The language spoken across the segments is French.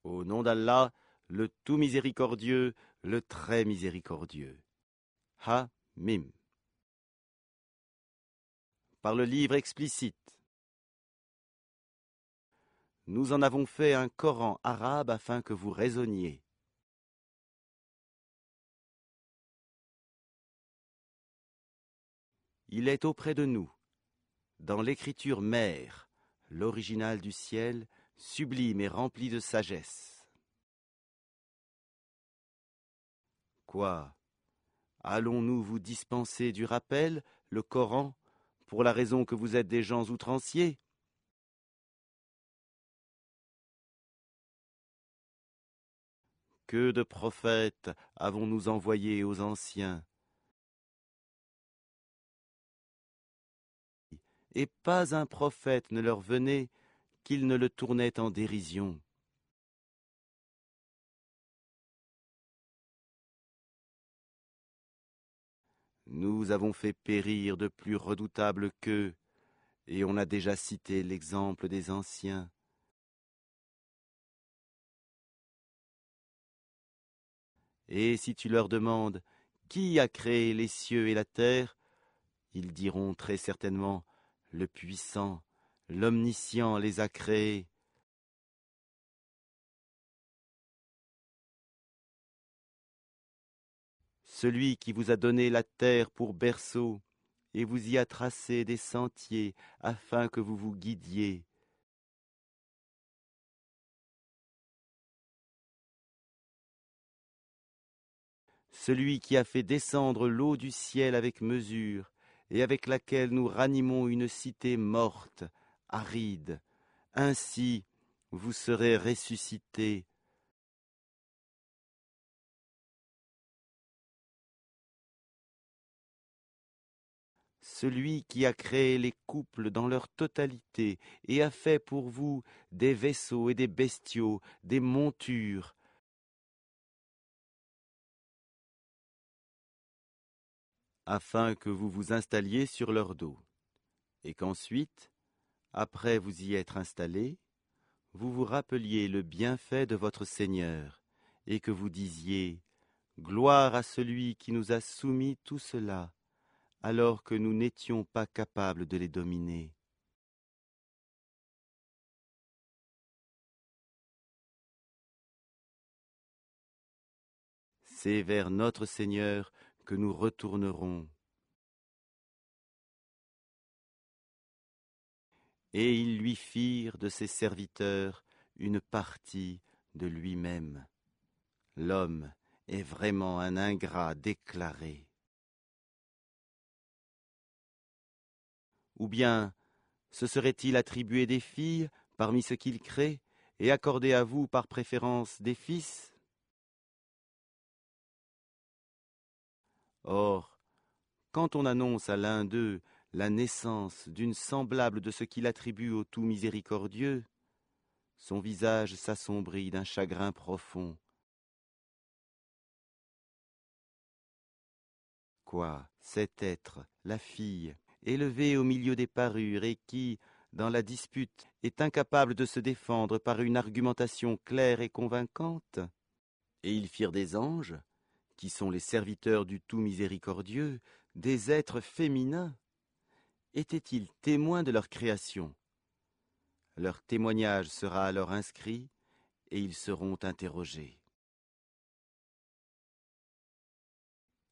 Au nom d'Allah, le tout miséricordieux, le très miséricordieux. Ha-Mim. Par le livre explicite. Nous en avons fait un Coran arabe afin que vous raisonniez. Il est auprès de nous, dans l'écriture mère, l'original du ciel, sublime et rempli de sagesse. Quoi? Allons-nous vous dispenser du rappel, le Coran, pour la raison que vous êtes des gens outranciers? Que de prophètes avons-nous envoyés aux anciens? Et pas un prophète ne leur venait qu'il ne le tournait en dérision. Nous avons fait périr de plus redoutables qu'eux, et on a déjà cité l'exemple des anciens. Et si tu leur demandes qui a créé les cieux et la terre, ils diront très certainement le puissant, l'omniscient les a créés. Celui qui vous a donné la terre pour berceau, et vous y a tracé des sentiers afin que vous vous guidiez. Celui qui a fait descendre l'eau du ciel avec mesure, et avec laquelle nous ranimons une cité morte, aride. Ainsi vous serez ressuscités. Celui qui a créé les couples dans leur totalité et a fait pour vous des vaisseaux et des bestiaux, des montures, afin que vous vous installiez sur leur dos, et qu'ensuite, après vous y être installés, vous vous rappeliez le bienfait de votre Seigneur, et que vous disiez « Gloire à celui qui nous a soumis tout cela, alors que nous n'étions pas capables de les dominer. » C'est vers notre Seigneur que nous retournerons. Et ils lui firent de ses serviteurs une partie de lui-même. L'homme est vraiment un ingrat déclaré. Ou bien se serait-il attribué des filles parmi ce qu'il crée et accordé à vous par préférence des fils? Or, quand on annonce à l'un d'eux la naissance d'une semblable de ce qu'il attribue au tout miséricordieux, son visage s'assombrit d'un chagrin profond. Quoi, cet être, la fille, élevée au milieu des parures et qui, dans la dispute, est incapable de se défendre par une argumentation claire et convaincante? Et ils firent des anges, qui sont les serviteurs du tout miséricordieux, des êtres féminins. Étaient-ils témoins de leur création? Leur témoignage sera alors inscrit, et ils seront interrogés.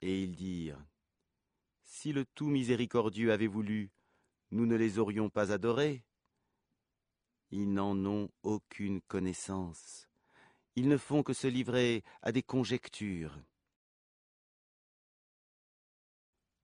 Et ils dirent, si le tout miséricordieux avait voulu, nous ne les aurions pas adorés. Ils n'en ont aucune connaissance. Ils ne font que se livrer à des conjectures.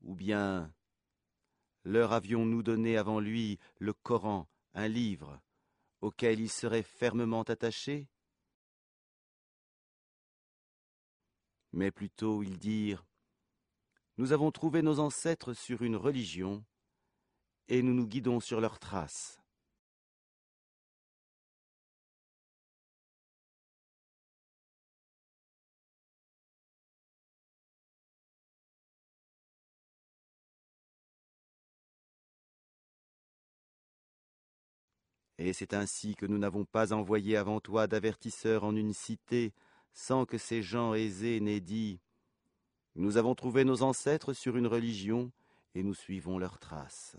Ou bien, leur avions-nous donné avant lui le Coran, un livre, auquel ils seraient fermement attachés? Mais plutôt ils dirent, nous avons trouvé nos ancêtres sur une religion, et nous nous guidons sur leurs traces. Et c'est ainsi que nous n'avons pas envoyé avant toi d'avertisseurs en une cité, sans que ces gens aisés n'aient dit « Nous avons trouvé nos ancêtres sur une religion, et nous suivons leurs traces. »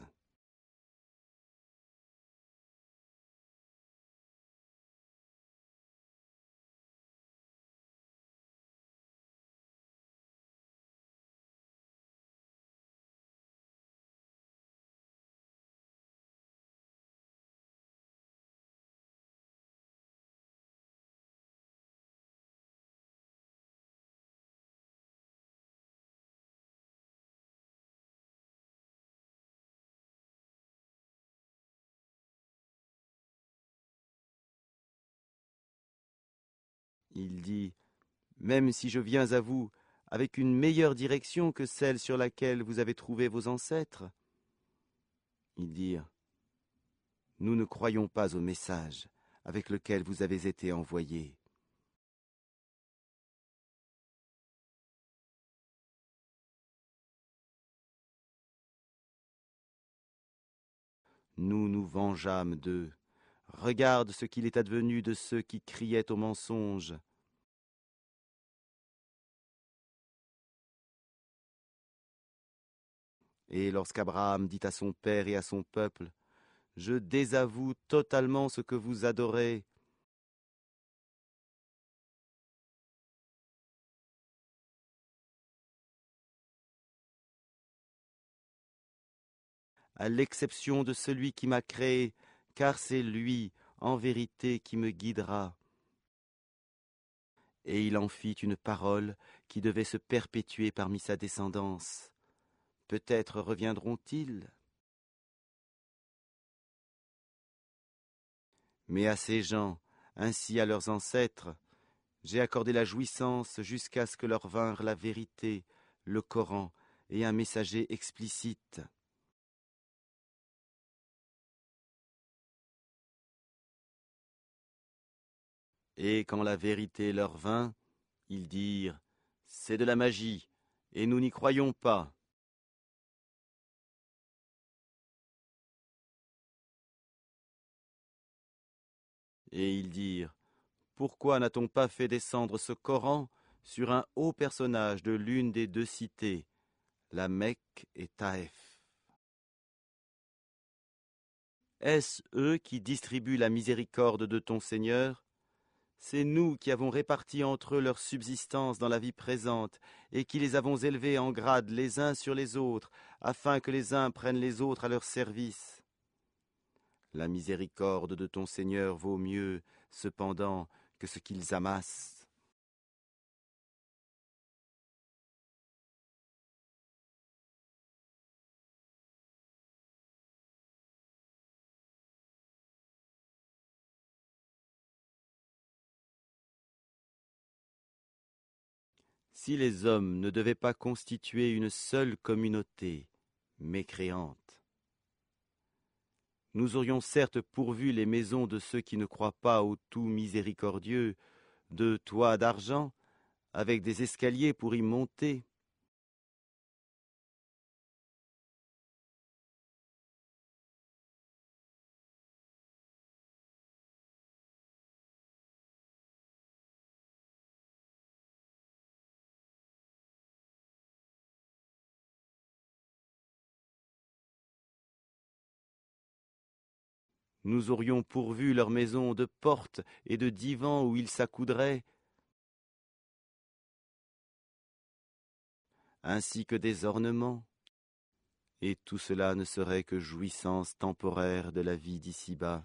Il dit « Même si je viens à vous avec une meilleure direction que celle sur laquelle vous avez trouvé vos ancêtres. » Ils dirent « Nous ne croyons pas au message avec lequel vous avez été envoyés. » Nous nous vengeâmes d'eux. Regarde ce qu'il est advenu de ceux qui criaient au mensonge. Et lorsqu'Abraham dit à son père et à son peuple, « Je désavoue totalement ce que vous adorez. » à l'exception de celui qui m'a créé, car c'est lui, en vérité, qui me guidera. Et il en fit une parole qui devait se perpétuer parmi sa descendance. Peut-être reviendront-ils. Mais à ces gens, ainsi à leurs ancêtres, j'ai accordé la jouissance jusqu'à ce que leur vinrent la vérité, le Coran et un messager explicite. Et quand la vérité leur vint, ils dirent « C'est de la magie, et nous n'y croyons pas. » Et ils dirent « Pourquoi n'a-t-on pas fait descendre ce Coran sur un haut personnage de l'une des deux cités, la Mecque et Taïf? Est-ce eux qui distribuent la miséricorde de ton Seigneur? C'est nous qui avons réparti entre eux leur subsistance dans la vie présente et qui les avons élevés en grade les uns sur les autres, afin que les uns prennent les autres à leur service. La miséricorde de ton Seigneur vaut mieux, cependant, que ce qu'ils amassent. » Si les hommes ne devaient pas constituer une seule communauté, mécréante, nous aurions certes pourvu les maisons de ceux qui ne croient pas au tout miséricordieux, de toits d'argent, avec des escaliers pour y monter. Nous aurions pourvu leurs maisons de portes et de divans où ils s'accoudraient, ainsi que des ornements. Et tout cela ne serait que jouissance temporaire de la vie d'ici-bas,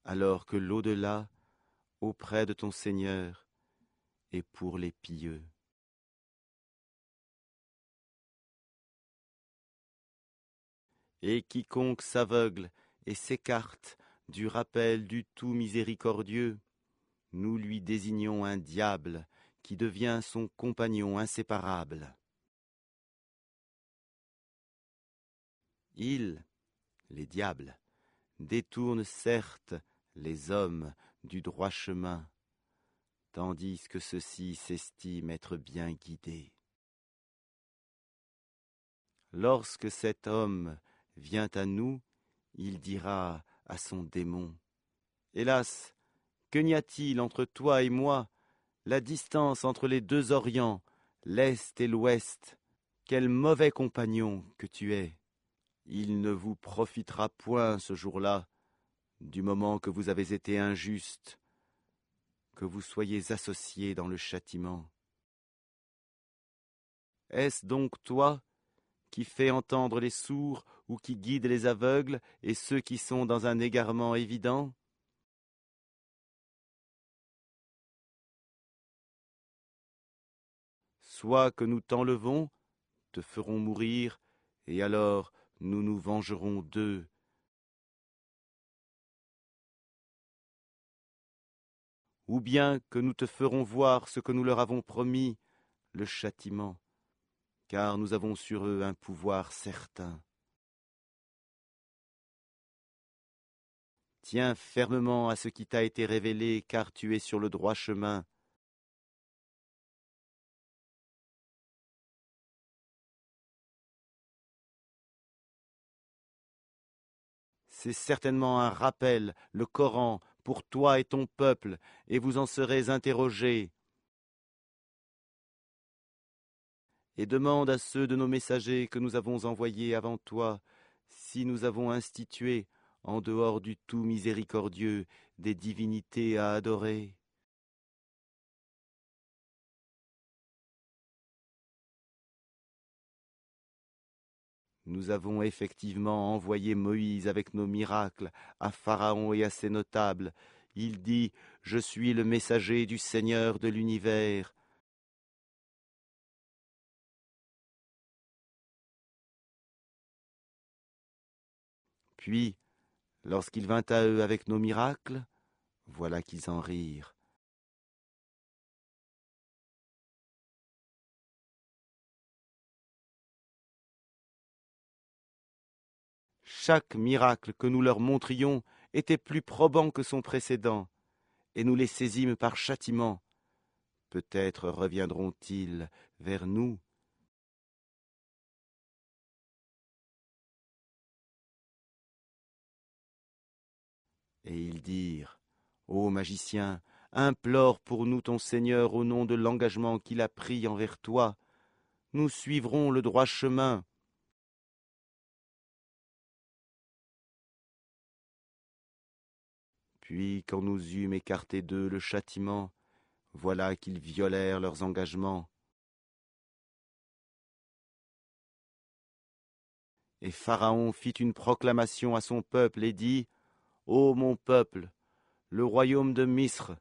alors que l'au-delà, auprès de ton Seigneur, est pour les pieux. Et quiconque s'aveugle et s'écarte du rappel du tout miséricordieux, nous lui désignons un diable qui devient son compagnon inséparable. Ils, les diables, détournent certes les hommes du droit chemin, tandis que ceux-ci s'estiment être bien guidés. Lorsque cet homme vient à nous, il dira à son démon. Hélas, que n'y a-t-il entre toi et moi? La distance entre les deux Orients, l'Est et l'Ouest, quel mauvais compagnon que tu es! Il ne vous profitera point ce jour-là, du moment que vous avez été injuste, que vous soyez associés dans le châtiment. Est-ce donc toi qui fais entendre les sourds ou qui guide les aveugles et ceux qui sont dans un égarement évident? Soit que nous t'enlevons, te ferons mourir, et alors nous nous vengerons d'eux. Ou bien que nous te ferons voir ce que nous leur avons promis, le châtiment, car nous avons sur eux un pouvoir certain. Tiens fermement à ce qui t'a été révélé, car tu es sur le droit chemin. C'est certainement un rappel, le Coran, pour toi et ton peuple, et vous en serez interrogés. Et demande à ceux de nos messagers que nous avons envoyés avant toi, si nous avons institué, en dehors du tout miséricordieux, des divinités à adorer. Nous avons effectivement envoyé Moïse avec nos miracles à Pharaon et à ses notables. Il dit, je suis le messager du Seigneur de l'univers. Puis, lorsqu'il vint à eux avec nos miracles, voilà qu'ils en rirent. Chaque miracle que nous leur montrions était plus probant que son précédent, et nous les saisîmes par châtiment. Peut-être reviendront-ils vers nous. Et ils dirent, ô magicien, implore pour nous ton Seigneur au nom de l'engagement qu'il a pris envers toi. Nous suivrons le droit chemin. Puis, quand nous eûmes écarté d'eux le châtiment, voilà qu'ils violèrent leurs engagements. Et Pharaon fit une proclamation à son peuple et dit, ô mon peuple, le royaume de Misre,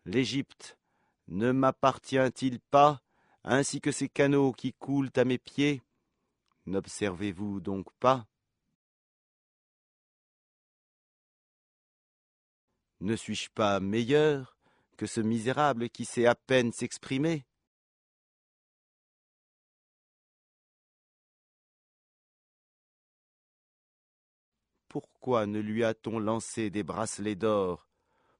l'Égypte, ne m'appartient-il pas, ainsi que ces canaux qui coulent à mes pieds? N'observez-vous donc pas? Ne suis-je pas meilleur que ce misérable qui sait à peine s'exprimer? Pourquoi ne lui a-t-on lancé des bracelets d'or?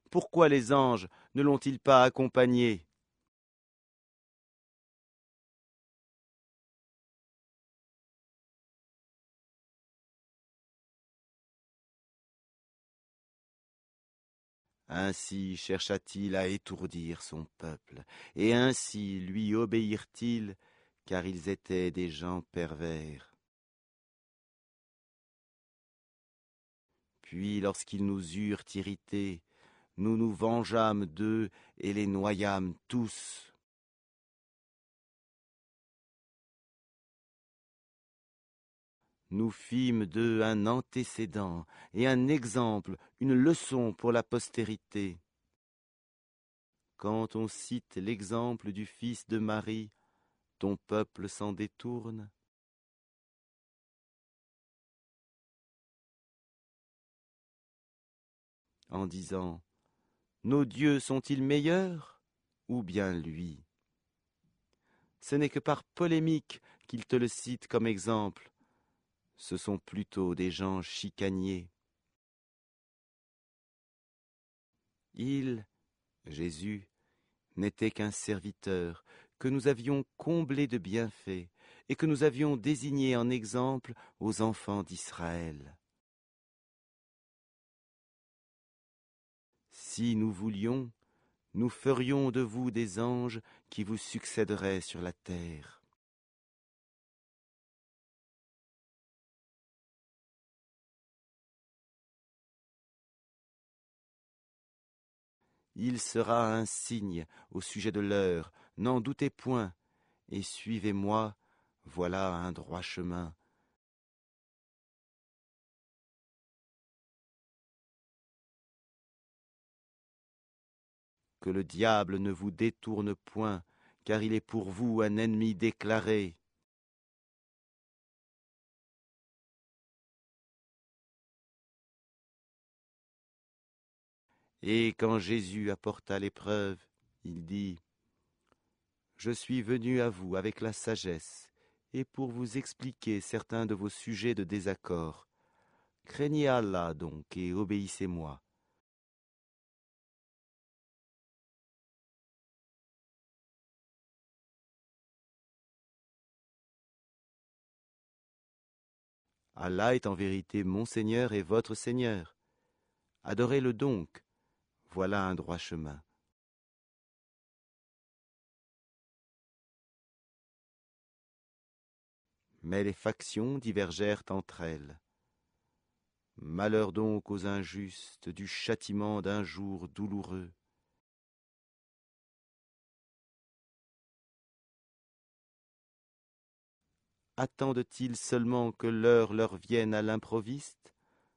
Pourquoi les anges ne l'ont-ils pas accompagné? Ainsi chercha-t-il à étourdir son peuple, et ainsi lui obéirent-ils, car ils étaient des gens pervers. Puis lorsqu'ils nous eurent irrités, nous nous vengeâmes d'eux et les noyâmes tous. Nous fîmes d'eux un antécédent et un exemple, une leçon pour la postérité. Quand on cite l'exemple du fils de Marie, ton peuple s'en détourne. En disant, nos dieux sont-ils meilleurs? Ou bien lui? Ce n'est que par polémique qu'il te le cite comme exemple. Ce sont plutôt des gens chicaniers. Il, Jésus, n'était qu'un serviteur que nous avions comblé de bienfaits et que nous avions désigné en exemple aux enfants d'Israël. Si nous voulions, nous ferions de vous des anges qui vous succéderaient sur la terre. Il sera un signe au sujet de l'heure, n'en doutez point, et suivez-moi, voilà un droit chemin. Que le diable ne vous détourne point, car il est pour vous un ennemi déclaré. Et quand Jésus apporta l'épreuve, il dit : Je suis venu à vous avec la sagesse, et pour vous expliquer certains de vos sujets de désaccord. Craignez Allah donc et obéissez-moi. Allah est en vérité mon Seigneur et votre Seigneur. Adorez-le donc, voilà un droit chemin. Mais les factions divergèrent entre elles. Malheur donc aux injustes du châtiment d'un jour douloureux. Attendent-ils seulement que l'heure leur vienne à l'improviste,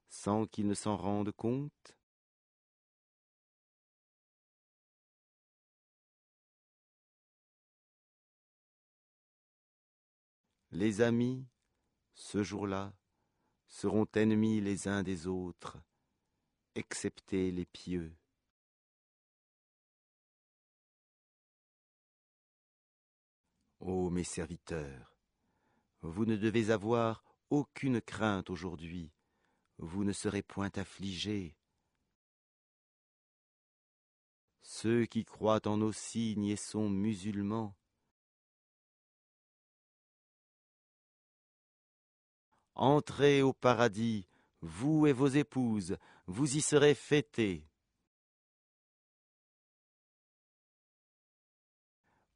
sans qu'ils ne s'en rendent compte ? Les amis, ce jour-là, seront ennemis les uns des autres, excepté les pieux. Ô mes serviteurs, vous ne devez avoir aucune crainte aujourd'hui, vous ne serez point affligés. Ceux qui croient en nos signes et sont musulmans, entrez au paradis, vous et vos épouses, vous y serez fêtés.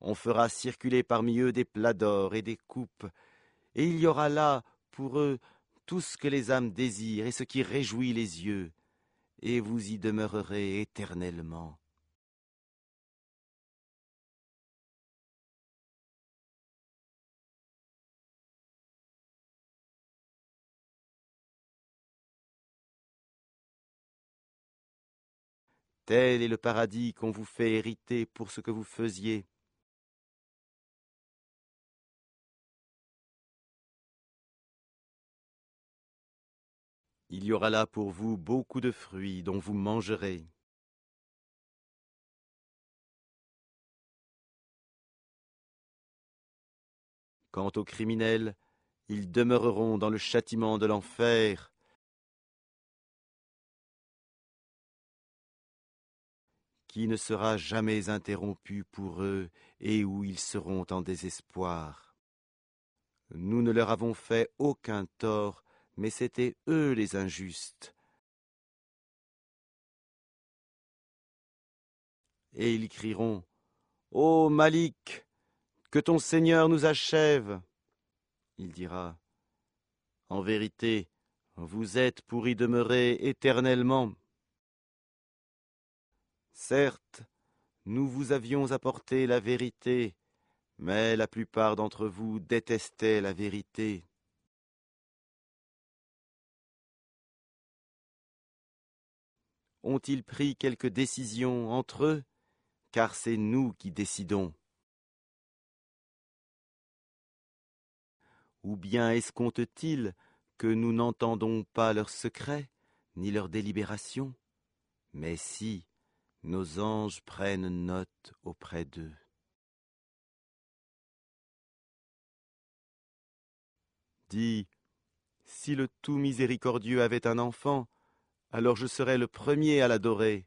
On fera circuler parmi eux des plats d'or et des coupes, et il y aura là, pour eux, tout ce que les âmes désirent et ce qui réjouit les yeux, et vous y demeurerez éternellement. Tel est le paradis qu'on vous fait hériter pour ce que vous faisiez. Il y aura là pour vous beaucoup de fruits dont vous mangerez. Quant aux criminels, ils demeureront dans le châtiment de l'enfer, qui ne sera jamais interrompu pour eux et où ils seront en désespoir. Nous ne leur avons fait aucun tort, mais c'étaient eux les injustes. Et ils crieront : Ô Malik, que ton Seigneur nous achève. Il dira : En vérité, vous êtes pour y demeurer éternellement. Certes, nous vous avions apporté la vérité, mais la plupart d'entre vous détestaient la vérité. Ont-ils pris quelque décision entre eux ? Car c'est nous qui décidons. Ou bien escomptent-ils que nous n'entendons pas leurs secrets, ni leurs délibérations ? Mais si, nos anges prennent note auprès d'eux. Dis, si le tout miséricordieux avait un enfant, alors je serais le premier à l'adorer.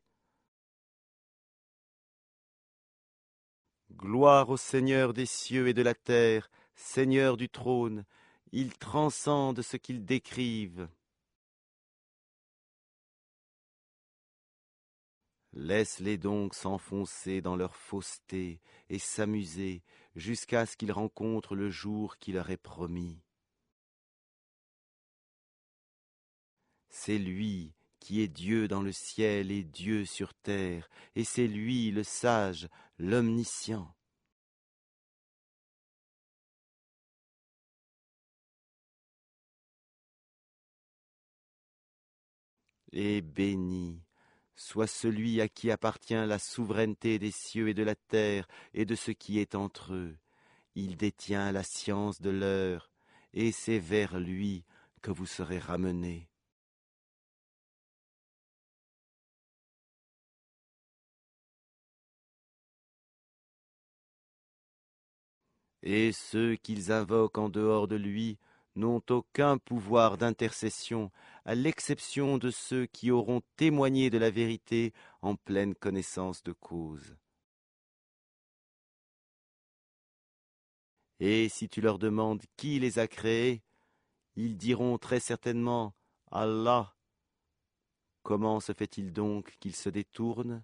Gloire au Seigneur des cieux et de la terre, Seigneur du trône, il transcende ce qu'ils décrivent. Laisse-les donc s'enfoncer dans leur fausseté et s'amuser jusqu'à ce qu'ils rencontrent le jour qui leur est promis. C'est lui qui est Dieu dans le ciel et Dieu sur terre, et c'est lui le sage, l'omniscient. Et béni soit celui à qui appartient la souveraineté des cieux et de la terre et de ce qui est entre eux. Il détient la science de l'heure, et c'est vers lui que vous serez ramenés. Et ceux qu'ils invoquent en dehors de lui n'ont aucun pouvoir d'intercession, à l'exception de ceux qui auront témoigné de la vérité en pleine connaissance de cause. Et si tu leur demandes qui les a créés, ils diront très certainement « Allah ». Comment se fait-il donc qu'ils se détournent?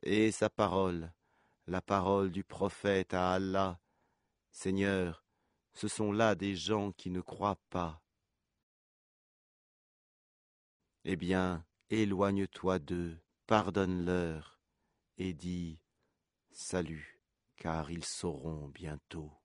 Et sa parole, la parole du prophète à Allah, Seigneur, ce sont là des gens qui ne croient pas. Eh bien, éloigne-toi d'eux, pardonne-leur, et dis « Salut », car ils sauront bientôt.